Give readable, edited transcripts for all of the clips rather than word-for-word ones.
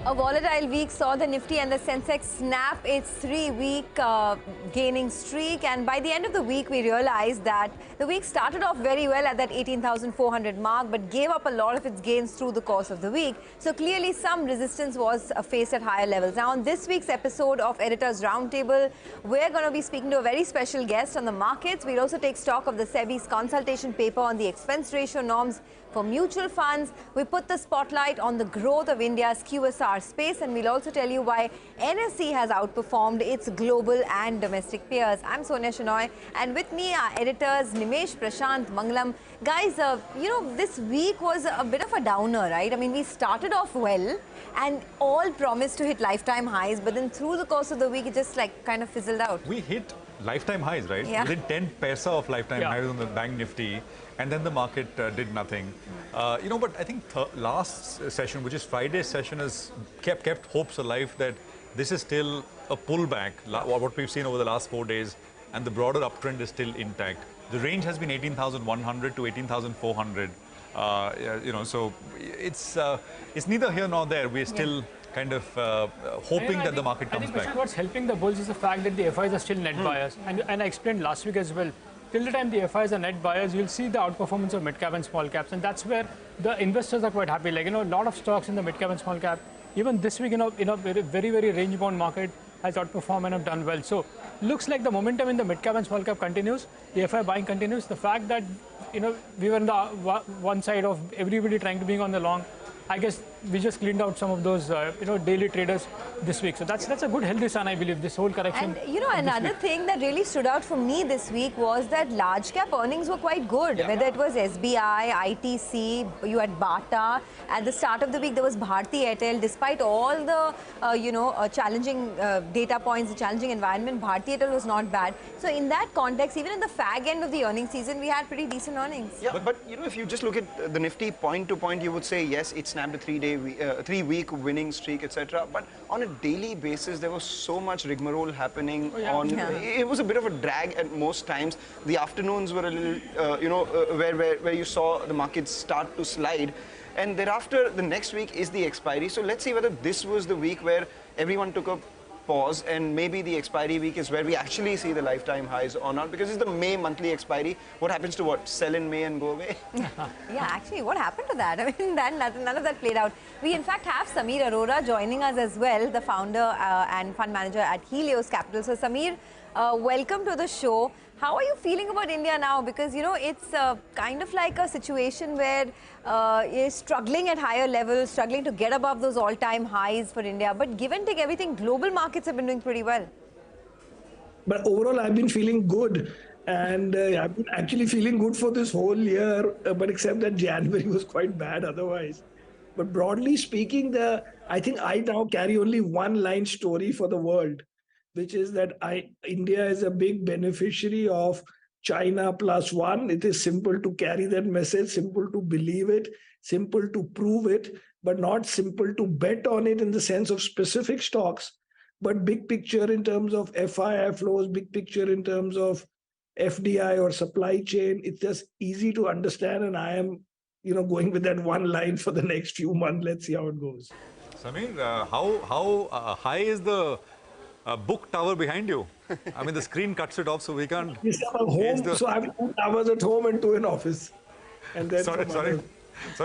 A volatile week saw the Nifty and the Sensex snap its 3-week gaining streak, and by the end of the week we realized that the week started off very well at that 18,400 mark but gave up a lot of its gains through the course of the week. So clearly some resistance was faced at higher levels. Now on this week's episode of Editor's Roundtable, we're going to be speaking to a very special guest on the markets. We'll also take stock of the Sebi's consultation paper on the expense ratio norms for mutual funds. We put the spotlight on the growth of India's QSR space, and we'll also tell you why NSE has outperformed its global and domestic peers. I'm Sonia Shenoy, and with me are editors Nimesh, Prashant, Mangalam. Guys, this week was a bit of a downer, right? I mean, we started off well and all promised to hit lifetime highs, but then through the course of the week, it just kind of fizzled out. We hit lifetime highs, right? Yeah. We did 10 paisa of lifetime highs on the bank Nifty, and then the market did nothing. But I think last session, which is Friday's session, has kept hopes alive that this is still a pullback, what we've seen over the last 4 days, and the broader uptrend is still intact. The range has been 18,100 to 18,400. So it's neither here nor there. We're still kind of hoping that the market comes back. What's helping the bulls is the fact that the FIs are still net buyers, and I explained last week as well. Till the time the FIs are net buyers, you'll see the outperformance of mid-cap and small caps, and that's where the investors are quite happy. A lot of stocks in the mid-cap and small cap, even this week, very, very range-bound market has outperformed and have done well. So, looks like the momentum in the mid-cap and small cap continues. The FI buying continues. The fact that we were on the one side of everybody trying to be on the long, I guess we just cleaned out some of those, daily traders this week. So that's a good healthy sign, I believe, this whole correction. And another thing that really stood out for me this week was that large cap earnings were quite good. Yeah. Whether it was SBI, ITC, you had Bata. At the start of the week, there was Bharti Airtel. Despite all the, challenging data points, the challenging environment, Bharti Airtel was not bad. So in that context, even in the fag end of the earnings season, we had pretty decent earnings. Yeah, but if you just look at the Nifty point to point, you would say, yes, it snapped a 3-week winning streak, etc. But on a daily basis, there was so much rigmarole happening. It was a bit of a drag at most times. The afternoons were a little, where you saw the markets start to slide. And thereafter, the next week is the expiry. So let's see whether this was the week where everyone took a pause, and maybe the expiry week is where we actually see the lifetime highs or not, because it's the May monthly expiry. What happens to sell in May and go away? Yeah, actually, what happened to that? I mean, none of that played out. We in fact have Samir Arora joining us as well, the founder and fund manager at Helios Capital. So Samir, welcome to the show. How are you feeling about India now? Because, it's kind of like a situation where you're struggling at higher levels, struggling to get above those all-time highs for India. But give and take everything, global markets have been doing pretty well. But overall, I've been feeling good. And I've been actually feeling good for this whole year, but except that January was quite bad otherwise. But broadly speaking, I think I now carry only one line story for the world, which is that India is a big beneficiary of China +1. It is simple to carry that message, simple to believe it, simple to prove it, but not simple to bet on it in the sense of specific stocks, but big picture in terms of FII flows, big picture in terms of FDI or supply chain. It's just easy to understand, and I am going with that one line for the next few months. Let's see how it goes. Samir, how high is the book tower behind you? I mean, the screen cuts it off, so we can't. Yes, I'm home, so I have 2 towers at home and 2 in office. And then sorry,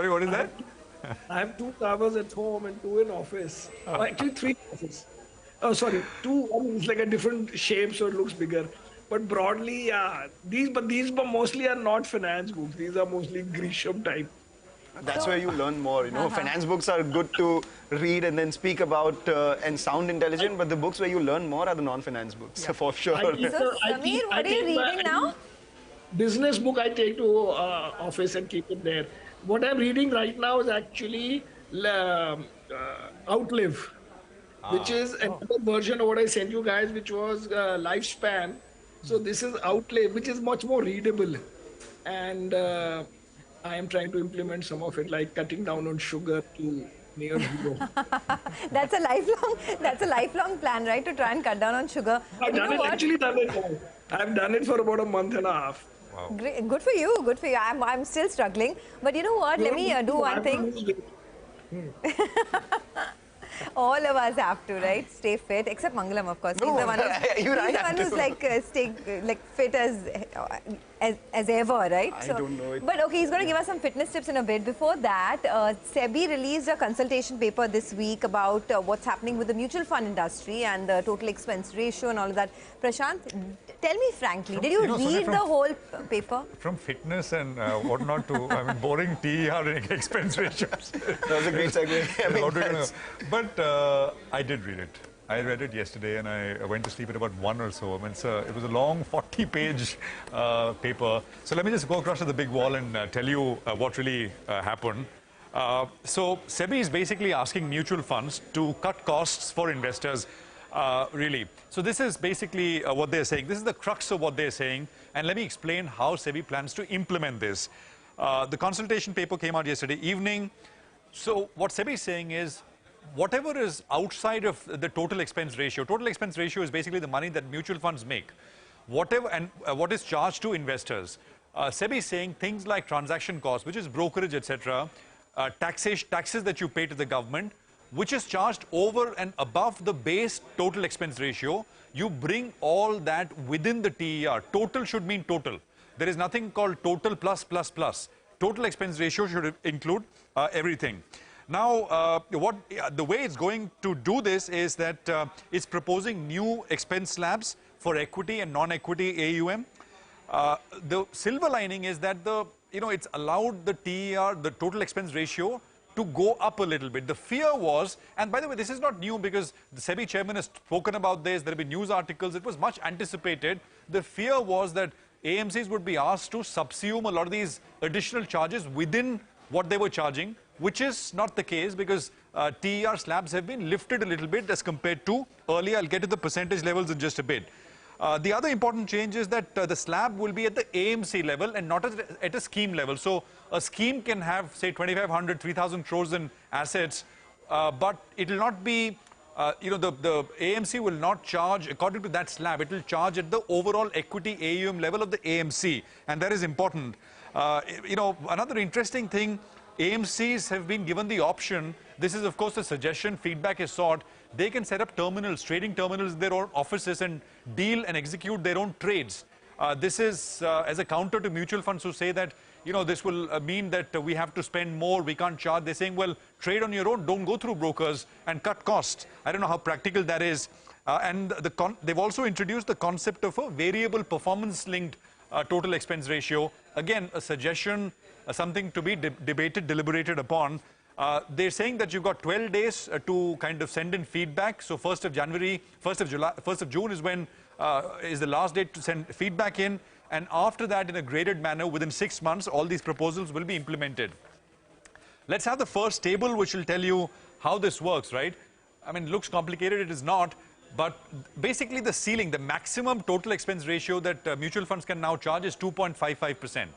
what is that? I have 2 towers at home and 2 in office. Oh. Actually, 3 offices. Oh, sorry, 2. I mean, it's like a different shape, so it looks bigger. But broadly, yeah, these mostly are not finance books. These are mostly Grisham type. That's where you learn more. Finance books are good to read and then speak about and sound intelligent, but the books where you learn more are the non-finance books, for sure. So, Samir, what are you reading now? Business book I take to office and keep it there. What I'm reading right now is actually Outlive, which is another version of what I sent you guys, which was Lifespan. So this is Outlive, which is much more readable. And I am trying to implement some of it, like cutting down on sugar to near zero. That's a lifelong plan, right? To try and cut down on sugar. I've done it. I've done it for about a month and a half. Wow. Great. Good for you. Good for you. I'm still struggling. But you know what? Let me do one thing. All of us have to, right? Stay fit, except Mangalam, of course. No, he's the one who's like staying like fit as ever, right? I don't know it. But okay, he's going to give us some fitness tips in a bit. Before that, Sebi released a consultation paper this week about what's happening with the mutual fund industry and the total expense ratio and all of that. Prashant, tell me frankly, did you read the whole paper? From fitness and whatnot to, I mean, boring TER and expense ratios. That was a great segue. But I did read it. I read it yesterday and I went to sleep at about 1 or so. I mean, it was a long 40-page paper. So let me just go across to the big wall and tell you what really happened. So Sebi is basically asking mutual funds to cut costs for investors, really. So this is basically what they're saying. This is the crux of what they're saying. And let me explain how Sebi plans to implement this. The consultation paper came out yesterday evening. So what Sebi is saying is, whatever is outside of the total expense ratio is basically the money that mutual funds make. Whatever and what is charged to investors. Sebi is saying things like transaction costs, which is brokerage, etc., taxes that you pay to the government, which is charged over and above the base total expense ratio, you bring all that within the TER. Total should mean total. There is nothing called total plus plus plus. Total expense ratio should include everything. Now, the way it's going to do this is that it's proposing new expense slabs for equity and non-equity AUM. The silver lining is that it's allowed the TER, the total expense ratio, to go up a little bit. The fear was, and by the way, this is not new because the Sebi chairman has spoken about this. There have been news articles. It was much anticipated. The fear was that AMCs would be asked to subsume a lot of these additional charges within what they were charging, which is not the case because TER slabs have been lifted a little bit as compared to earlier. I'll get to the percentage levels in just a bit. The other important change is that the slab will be at the AMC level and not at a scheme level. So a scheme can have, say, 2,500, 3,000 crores in assets, but it will not be, the AMC will not charge according to that slab. It will charge at the overall equity AUM level of the AMC, and that is important. Another interesting thing, AMCs have been given the option, this is of course a suggestion, feedback is sought, they can set up terminals, trading terminals in their own offices and deal and execute their own trades. This is as a counter to mutual funds who say that, this will mean that we have to spend more, we can't charge. They're saying, well, trade on your own, don't go through brokers and cut costs. I don't know how practical that is. And they've also introduced the concept of a variable performance-linked total expense ratio. Again, a suggestion, something to be debated, deliberated upon. They're saying that you've got 12 days to kind of send in feedback. So 1st of January, 1st of June is when is the last date to send feedback in. And after that, in a graded manner, within 6 months, all these proposals will be implemented. Let's have the first table, which will tell you how this works, right? I mean, it looks complicated, it is not. But basically the ceiling, the maximum total expense ratio that mutual funds can now charge is 2.55%.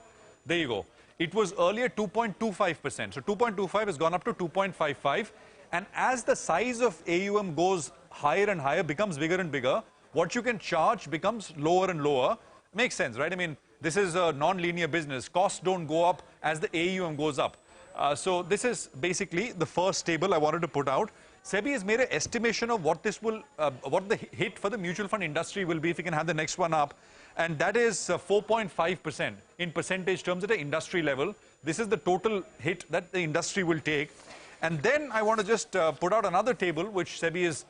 There you go. It was earlier 2.25%. So 2.25 has gone up to 2.55. And as the size of AUM goes higher and higher, becomes bigger and bigger, what you can charge becomes lower and lower. Makes sense, right? I mean, this is a non-linear business. Costs don't go up as the AUM goes up. So this is basically the first table I wanted to put out. Sebi has made an estimation of what this will, what the hit for the mutual fund industry will be, if you can have the next one up. And that is 4.5% in percentage terms at the industry level. This is the total hit that the industry will take. And then I want to just put out another table, which Sebi has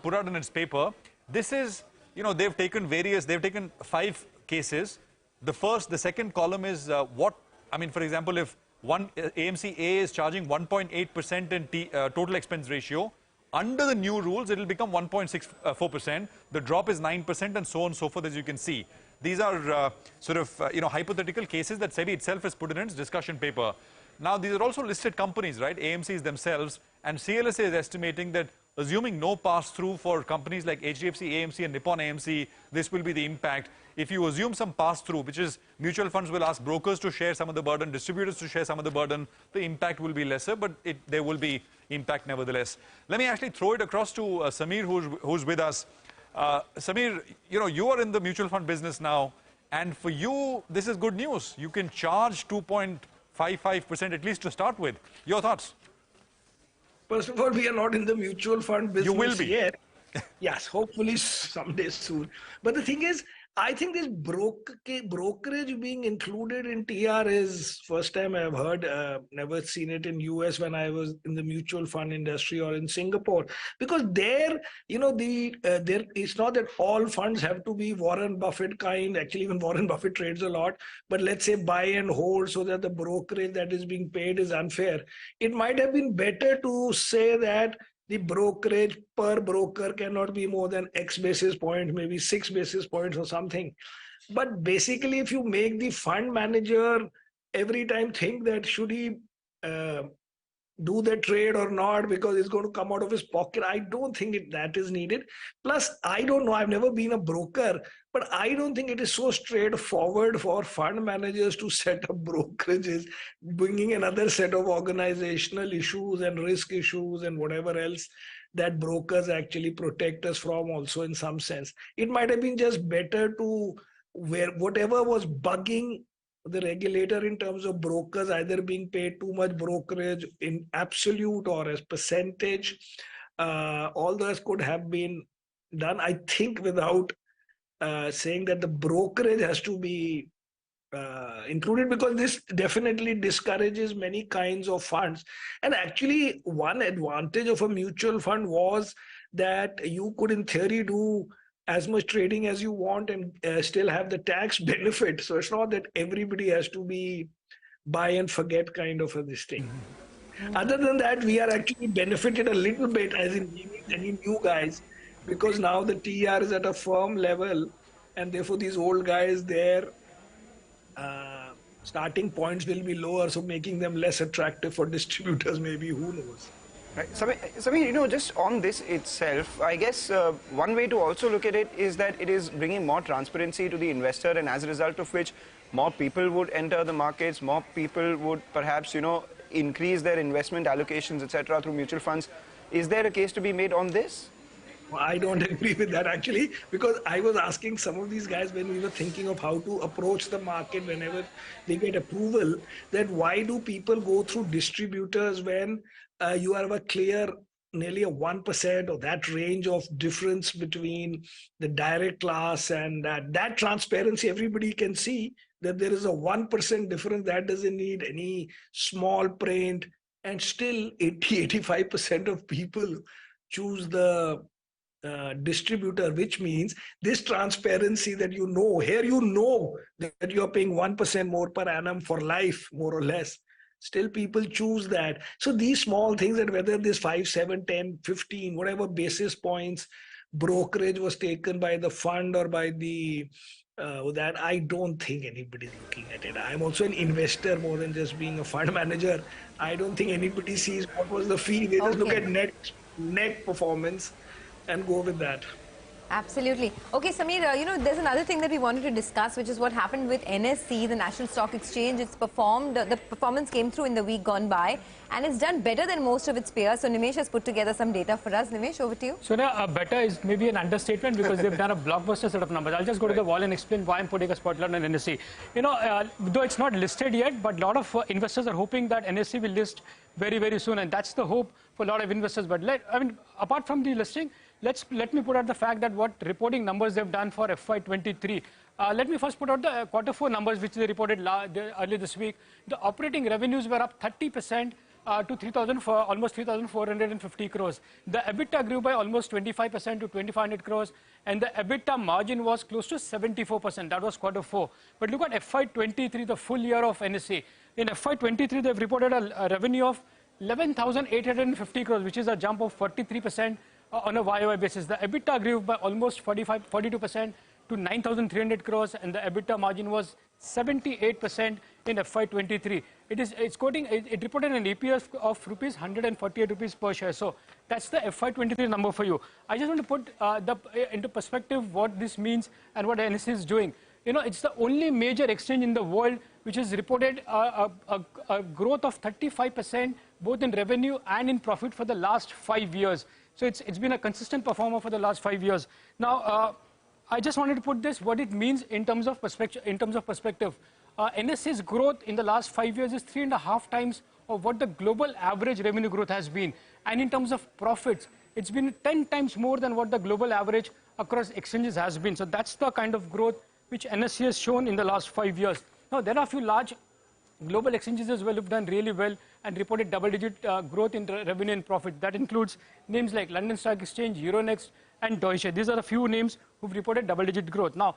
put out in its paper. This is, they've taken 5 cases. The second column is for example, if one AMC A is charging 1.8% in total expense ratio, under the new rules, it will become 1.64%. The drop is 9% and so on and so forth, as you can see. These are hypothetical cases that Sebi itself has put in its discussion paper. Now, these are also listed companies, right? AMCs themselves. And CLSA is estimating that assuming no pass-through for companies like HDFC AMC and Nippon AMC, this will be the impact. If you assume some pass-through, which is mutual funds will ask brokers to share some of the burden, distributors to share some of the burden, the impact will be lesser, but there will be impact nevertheless. Let me actually throw it across to Samir, who's with us. Samir, you are in the mutual fund business now, and for you, this is good news. You can charge 2.55% at least to start with. Your thoughts? First of all, we are not in the mutual fund business You will be. yet. Yes, hopefully someday soon. But the thing is, I think this brokerage being included in TR is first time I've heard. Never seen it in US when I was in the mutual fund industry or in Singapore. Because there, there it's not that all funds have to be Warren Buffett kind. Actually, even Warren Buffett trades a lot. But let's say buy and hold so that the brokerage that is being paid is unfair. It might have been better to say that the brokerage per broker cannot be more than X basis points, maybe 6 basis points or something. But basically, if you make the fund manager every time think that should he do the trade or not because it's going to come out of his pocket, I don't think that is needed. Plus, I don't know, I've never been a broker, but I don't think it is so straightforward for fund managers to set up brokerages, bringing another set of organizational issues and risk issues and whatever else that brokers actually protect us from also in some sense. It might have been just better to where whatever was bugging the regulator in terms of brokers either being paid too much brokerage in absolute or as percentage, all those could have been done, I think, without saying that the brokerage has to be included, because this definitely discourages many kinds of funds. And actually, one advantage of a mutual fund was that you could in theory do as much trading as you want and still have the tax benefit. So it's not that everybody has to be buy and forget kind of this thing. Other than that, we are actually benefited a little bit as in any new guys, because now the TR is at a firm level and therefore these old guys, their starting points will be lower, so making them less attractive for distributors maybe, who knows. Right. Samir, just on this itself, I guess one way to also look at it is that it is bringing more transparency to the investor, and as a result of which more people would enter the markets, more people would perhaps, increase their investment allocations, etc. through mutual funds. Is there a case to be made on this? I don't agree with that actually, because I was asking some of these guys when we were thinking of how to approach the market whenever they get approval, that why do people go through distributors when you have a clear nearly a 1% or that range of difference between the direct class and that transparency, everybody can see that there is a 1% difference. That doesn't need any small print, and still 80-85% of people choose the distributor, which means this transparency that here that you are paying 1% more per annum for life, more or less. Still people choose that. So these small things, that whether this 5, 7, 10, 15, whatever basis points brokerage was taken by the fund or by the that, I don't think anybody's looking at it. I'm also an investor more than just being a fund manager. I don't think anybody sees what was the fee. They just look at net performance and go with that. Absolutely. Okay, Samir, there's another thing that we wanted to discuss, which is what happened with NSE, the National Stock Exchange. It's performed, the performance came through in the week gone by, and it's done better than most of its peers. So Nimesh has put together some data for us. Nimesh, over to you. So now, better is maybe an understatement, because they've done a blockbuster set of numbers. I'll just go to the wall and explain why I'm putting a spotlight on NSE. Though it's not listed yet, but a lot of investors are hoping that NSE will list very, very soon, and that's the hope for a lot of investors. But apart from the listing, let me put out the fact that what reporting numbers they've done for FY23. Let me first put out the Q4 numbers, which they reported earlier this week. The operating revenues were up 30% to almost 3,450 crores. The EBITDA grew by almost 25% to 2,500 crores, and the EBITDA margin was close to 74%. That was Q4. But look at FY23, the full year of NSE. In FY23, they've reported a revenue of 11,850 crores, which is a jump of 43%. On a YOY basis. The EBITDA grew by almost 42% to 9,300 crores, and the EBITDA margin was 78% in FY23. It reported an EPS of ₹148 per share. So that's the FY23 number for you. I just want to put into perspective what this means and what NSE is doing. It's the only major exchange in the world which has reported a growth of 35% both in revenue and in profit for the last 5 years. So it's been a consistent performer for the last 5 years. Now, I just wanted to put this, what it means in terms of perspective. NSE's growth in the last 5 years is 3.5 times of what the global average revenue growth has been. And in terms of profits, it's been 10 times more than what the global average across exchanges has been. So that's the kind of growth which NSE has shown in the last 5 years. Now, there are a few large global exchanges as well who've done really well and reported double-digit growth in revenue and profit. That includes names like London Stock Exchange, Euronext, and Deutsche. These are a few names who've reported double-digit growth. Now,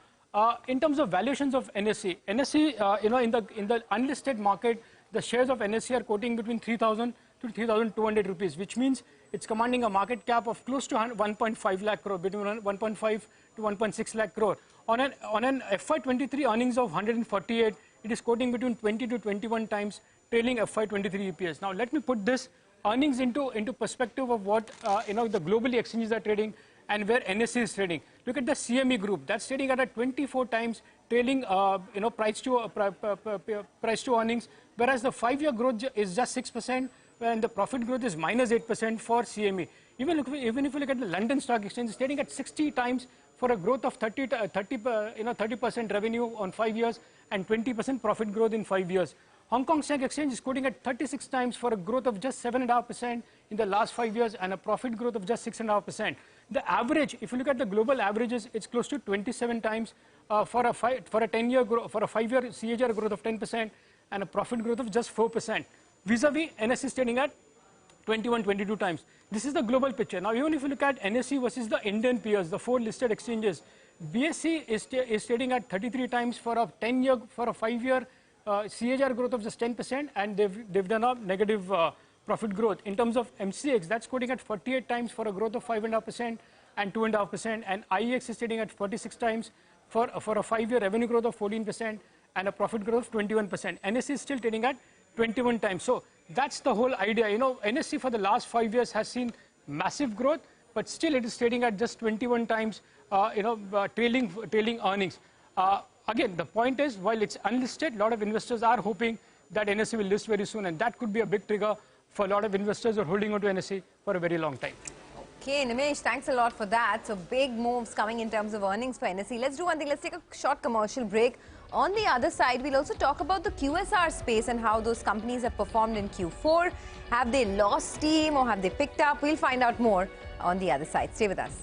in terms of valuations of NSE, in the unlisted market, the shares of NSE are quoting between 3,000 to 3,200 rupees, which means it's commanding a market cap of close to 1.5 lakh crore, between 1.5 to 1.6 lakh crore. On an FY23 earnings of 148, it is quoting between 20 to 21 times trailing FY23 EPS. Now, let me put this earnings into perspective of what the globally exchanges are trading and where NSE is trading. Look at the CME group. That's trading at a 24 times trailing price to earnings, whereas the 5-year growth is just 6%, and the profit growth is minus 8% for CME. Even if you look at the London Stock Exchange, it's trading at 60 times for a growth of 30% revenue on 5 years and 20% profit growth in 5 years. Hong Kong Stock Exchange is quoting at 36 times for a growth of just 7.5% in the last 5 years and a profit growth of just 6.5%. The average, if you look at the global averages, it's close to 27 times for a 5-year CAGR growth of 10% and a profit growth of just 4%. Vis-a-vis, NSE is trading at 21, 22 times. This is the global picture. Now, even if you look at NSE versus the Indian peers, the 4 listed exchanges, BSE is trading at 33 times for a 5-year CAGR growth of just 10%, and they've done a negative profit growth. In terms of MCX, that's quoting at 48 times for a growth of 5.5% and 2.5%, and IEX is trading at 46 times for a 5-year revenue growth of 14% and a profit growth of 21%. NSE is still trading at 21 times. So that's the whole idea. NSE for the last 5 years has seen massive growth, but still it is trading at just 21 times, trailing earnings. Again, the point is, while it's unlisted, a lot of investors are hoping that NSE will list very soon, and that could be a big trigger for a lot of investors who are holding on to NSE for a very long time. Okay, Nimesh, thanks a lot for that. So big moves coming in terms of earnings for NSE. Let's do one thing. Let's take a short commercial break. On the other side, we'll also talk about the QSR space and how those companies have performed in Q4. Have they lost steam or have they picked up? We'll find out more on the other side. Stay with us.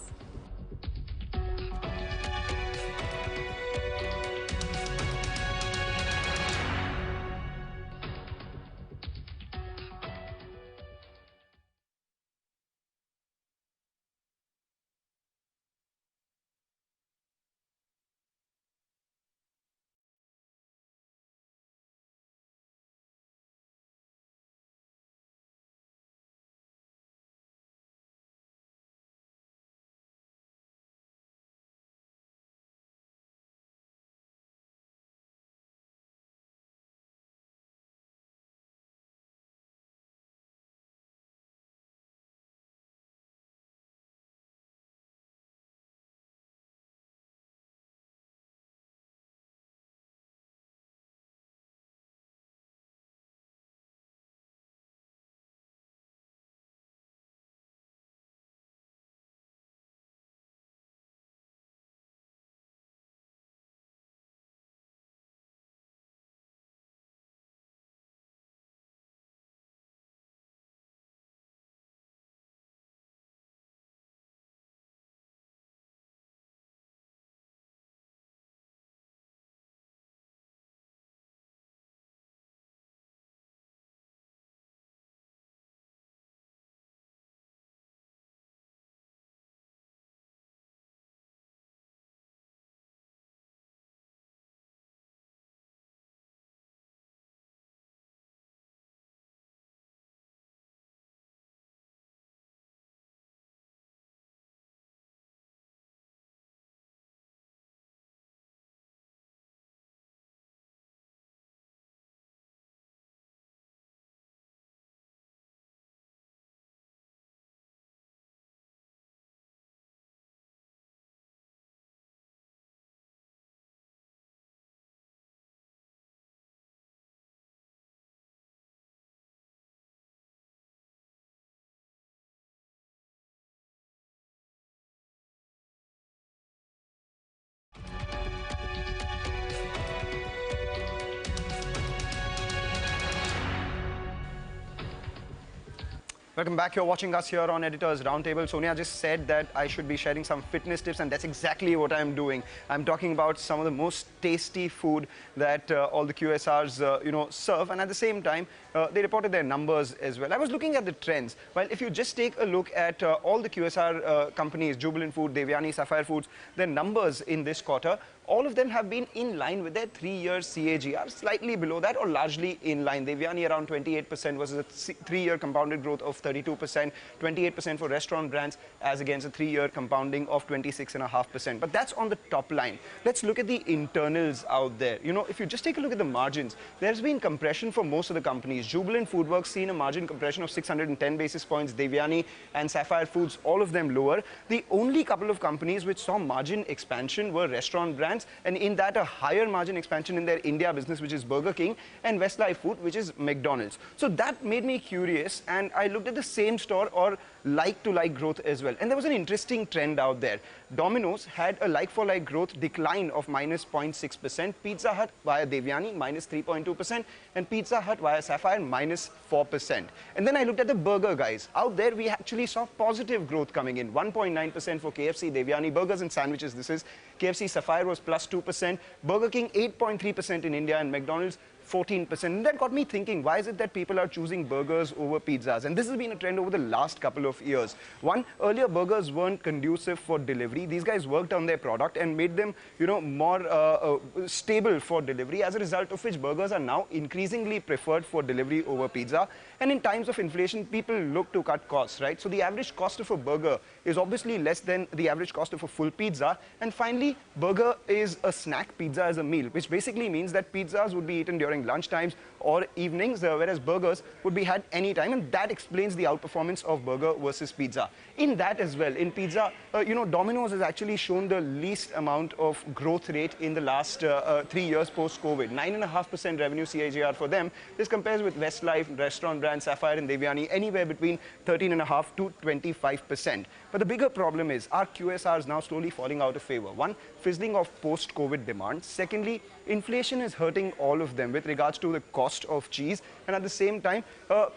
Welcome back. You're watching us here on Editor's Roundtable. Sonia just said that I should be sharing some fitness tips, and that's exactly what I'm doing. I'm talking about some of the most tasty food that all the QSRs, serve, and at the same time, they reported their numbers as well. I was looking at the trends. Well, if you just take a look at all the QSR companies, Jubilant Food, Devyani, Sapphire Foods, their numbers in this quarter, all of them have been in line with their 3-year CAGR, slightly below that or largely in line. Devyani around 28% versus a 3-year compounded growth of 32%, 28% for restaurant brands as against a 3-year compounding of 26.5%. But that's on the top line. Let's look at the internals out there. If you just take a look at the margins, there's been compression for most of the companies. Jubilant Foodworks seen a margin compression of 610 basis points, Devyani and Sapphire Foods, all of them lower. The only couple of companies which saw margin expansion were restaurant brands, and in that a higher margin expansion in their India business, which is Burger King, and Westlife Food, which is McDonald's. So that made me curious, and I looked at the same store or like-to-like growth as well. And there was an interesting trend out there. Domino's had a like-for-like growth decline of minus 0.6%, Pizza Hut via Devyani minus 3.2%, and Pizza Hut via Sapphire minus 4%. And then I looked at the burger guys. Out there, we actually saw positive growth coming in, 1.9% for KFC, Devyani, burgers and sandwiches, this is. KFC Sapphire was plus 2%, Burger King 8.3% in India, and McDonald's 14%. And that got me thinking, why is it that people are choosing burgers over pizzas? And this has been a trend over the last couple of years. One, earlier burgers weren't conducive for delivery. These guys worked on their product and made them, more stable for delivery, as a result of which burgers are now increasingly preferred for delivery over pizza. And in times of inflation, people look to cut costs, right? So the average cost of a burger is obviously less than the average cost of a full pizza. And finally, burger is a snack, pizza is a meal, which basically means that pizzas would be eaten during lunch times or evenings, whereas burgers would be had anytime, and that explains the outperformance of burger versus pizza. In that as well, in pizza, Domino's has actually shown the least amount of growth rate in the last 3 years post-COVID. 9.5% revenue CAGR for them. This compares with Westlife, restaurant brands, Sapphire and Devyani, anywhere between 13.5% to 25%. But the bigger problem is, are QSRs now slowly falling out of favor? One, fizzling of post-COVID demand. Secondly, inflation is hurting all of them with regards to the cost of cheese. And at the same time,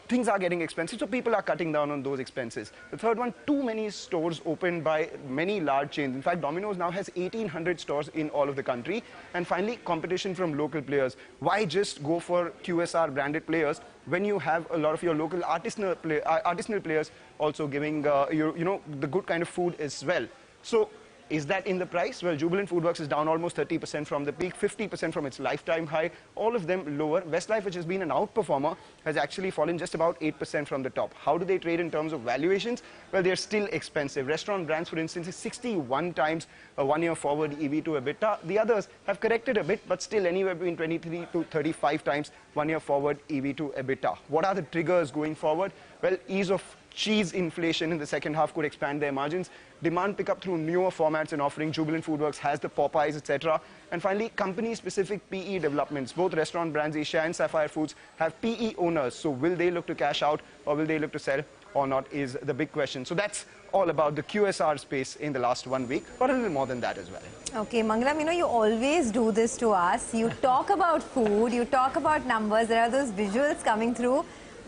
things are getting expensive, so people are cutting down on those expenses. The third one, too many stores opened by many large chains. In fact, Domino's now has 1,800 stores in all of the country. And finally, competition from local players. Why just go for QSR branded players when you have a lot of your local artisanal players also giving the good kind of food as well? So is that in the price? Well, Jubilant Foodworks is down almost 30% from the peak, 50% from its lifetime high, all of them lower. Westlife, which has been an outperformer, has actually fallen just about 8% from the top. How do they trade in terms of valuations? Well, they're still expensive. Restaurant brands, for instance, is 61 times a 1-year forward EV to EBITDA. The others have corrected a bit, but still anywhere between 23 to 35 times 1-year forward EV to EBITDA. What are the triggers going forward? Well, ease of cheese inflation in the second half could expand their margins. Demand pickup through newer formats and offering. Jubilant Foodworks has the Popeyes, etc. And finally, company-specific PE developments. Both restaurant brands, Asia and Sapphire Foods, have PE owners. So will they look to cash out or will they look to sell or not is the big question. So that's all about the QSR space in the last 1 week, or a little more than that as well. Okay, Mangalam, you always do this to us. You talk about food, you talk about numbers, there are those visuals coming through,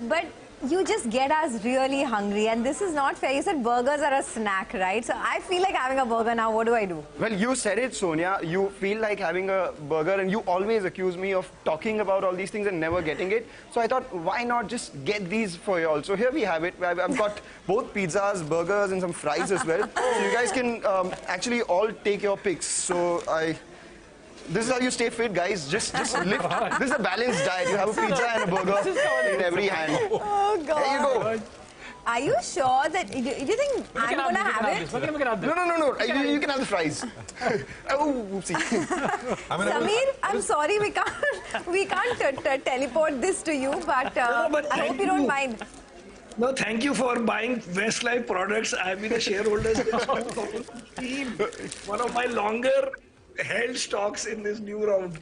but you just get us really hungry, and this is not fair. You said burgers are a snack, right? So I feel like having a burger now. What do I do? Well, you said it, Sonia. You feel like having a burger, and you always accuse me of talking about all these things and never getting it. So I thought, why not just get these for you all? So here we have it. I've got both pizzas, burgers, and some fries as well. So you guys can actually all take your picks. So this is how you stay fit, guys. Just lift. This is a balanced diet. You have a pizza and a burger in every hand. Oh, God. There you go. Are you sure that... Do you think I'm going to have it? No. You can have the fries. Oh, oopsie. Samir, I'm sorry we can't teleport this to you, but I hope you don't mind. No, thank you for buying Westlife products. I've been a shareholder since 2015. One of my longer held stocks in this new round.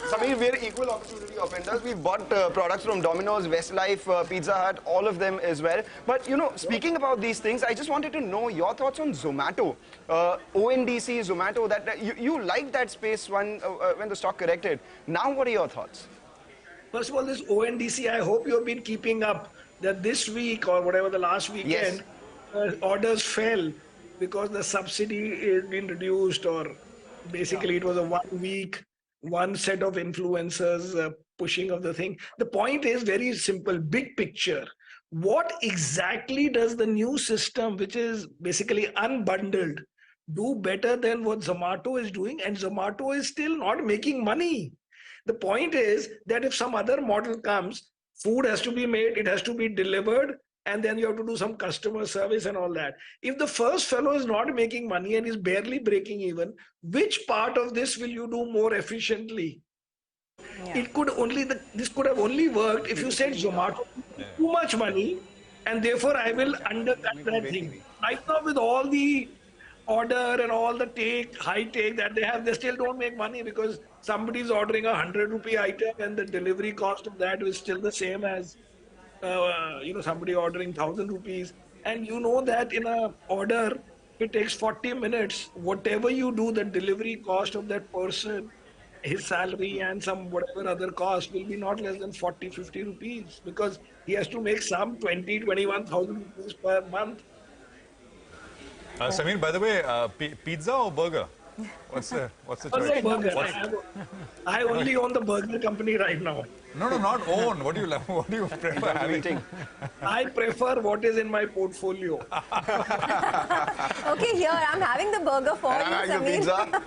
Samir, we're equal opportunity offenders. We've bought products from Domino's, Westlife, Pizza Hut, all of them as well. But, speaking about these things, I just wanted to know your thoughts on Zomato. ONDC, Zomato, you liked that space when the stock corrected. Now, what are your thoughts? First of all, this ONDC, I hope you have been keeping up that this week or whatever the last weekend, orders fell because the subsidy is been reduced, or basically it was a 1 week, one set of influencers pushing of the thing. The point is very simple, big picture. What exactly does the new system, which is basically unbundled, do better than what Zomato is doing? And Zomato is still not making money. The point is that if some other model comes, food has to be made, it has to be delivered, and then you have to do some customer service and all that. If the first fellow is not making money and is barely breaking even, which part of this will you do more efficiently? It could only, this could have only worked if you said Zomato too much money and therefore I will undercut that thing. Right now with all the order and all the high take that they have, they still don't make money because somebody is ordering a 100 rupee item and the delivery cost of that is still the same as somebody ordering 1,000 rupees. And you know that in a order, it takes 40 minutes. Whatever you do, the delivery cost of that person, his salary and some whatever other cost will be not less than 40, 50 rupees because he has to make some 20, 21,000 rupees per month. Samir, by the way, pizza or burger? What's the choice? Burger. I only own the burger company right now. No, not own. What do you prefer having? I prefer what is in my portfolio. Okay, here I'm having the burger for you, Samir. Pizza.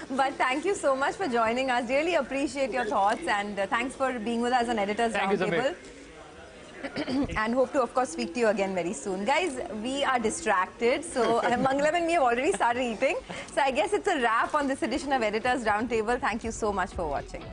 But thank you so much for joining us. Really appreciate your thoughts, and thanks for being with us on Editors Roundtable. And hope to, of course, speak to you again very soon. Guys, we are distracted. So Mangalam and me have already started eating. So I guess it's a wrap on this edition of Editors Roundtable. Thank you so much for watching.